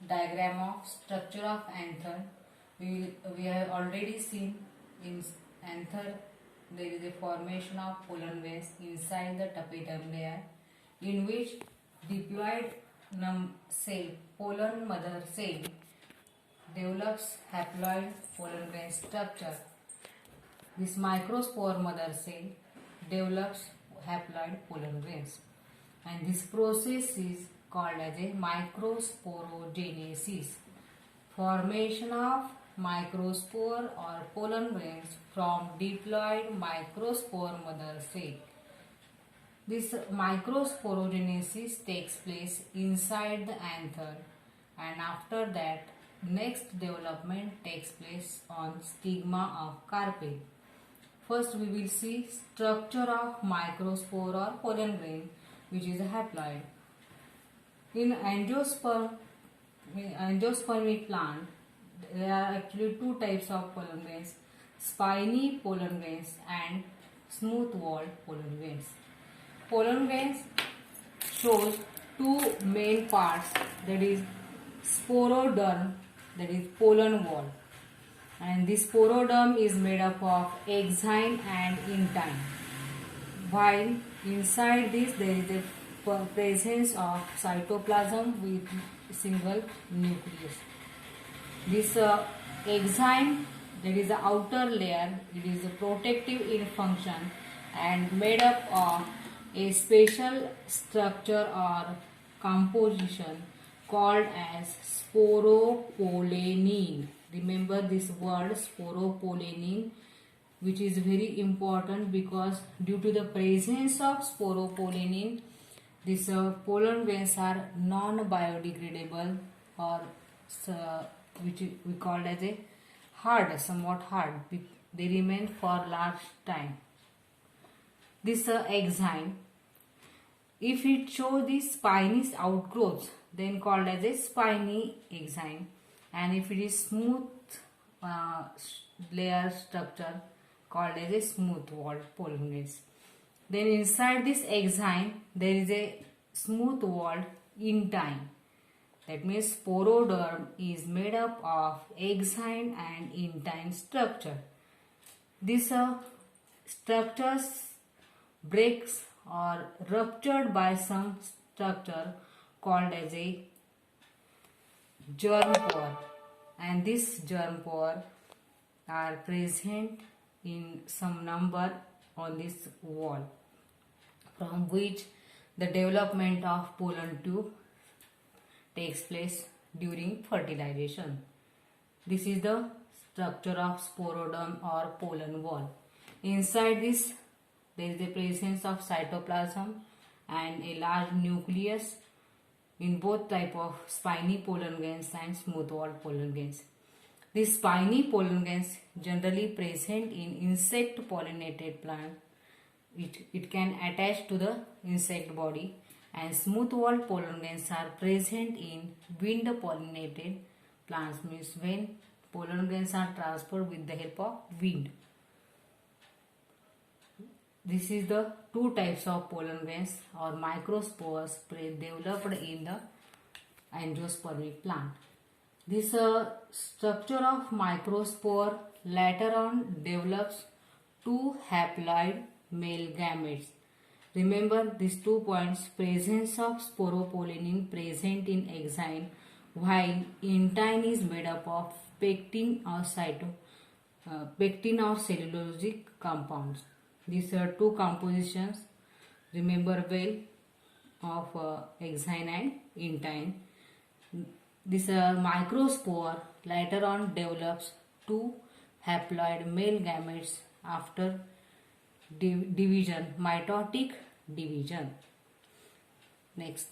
diagram of structure of anther. We have already seen in anther there is a formation of pollen grains inside the tapetum layer, in which diploid cell, pollen mother cell, develops haploid pollen grain structure. This microspore mother cell develops haploid pollen grains, and this process is called as a microsporogenesis. Formation of microspore or pollen grains from diploid microspore mother cell. This microsporogenesis takes place inside the anther, and after that next development takes place on stigma of carpel. First we will see structure of microspore or pollen grain, which is a haploid. In angiospermic plant, there are actually two types of pollen grains: spiny pollen grains and smooth walled pollen grains. Pollen grains shows two main parts, that is sporoderm, that is pollen wall, and this sporoderm is made up of exine and intine, while inside this there is a presence of cytoplasm with single nucleus. This exine, that is the outer layer, it is protective in function and made up of a special structure or composition called as sporopollenin. Remember this word sporopollenin, which is very important because due to the presence of sporopollenin, these pollen grains are non-biodegradable, or which we call as a hard, somewhat hard. They remain for large time. This exine, if it shows the spiny outgrowths, then called as a spiny exine, and if it is smooth layer structure, called as a smooth walled pollen grains. Then inside this exine there is a smooth walled intine. That means sporoderm is made up of exine and intine structure. These structures breaks or ruptured by some structure called as a germ pore, and this germ pore are present in some number on this wall, from which the development of pollen tube takes place during fertilization. This is the structure of sporoderm or pollen wall. Inside this there is the presence of cytoplasm and a large nucleus in both type of spiny pollen grains and smooth walled pollen grains. These spiny pollen grains generally present in insect pollinated plant. It can attach to the insect body, and smooth walled pollen grains are present in wind pollinated plants, means when pollen grains are transferred with the help of wind. This is the two types of pollen grains or microspores developed in the angiospermic plant. This structure of microspore later on develops two haploid male gametes. Remember these 2 points: presence of sporopollenin present in exine, while intine is made up of pectin or pectin or cellulosic compounds. These are two compositions, remember well, of exine and intine. This microspore later on develops two haploid male gametes after division, mitotic division. Next.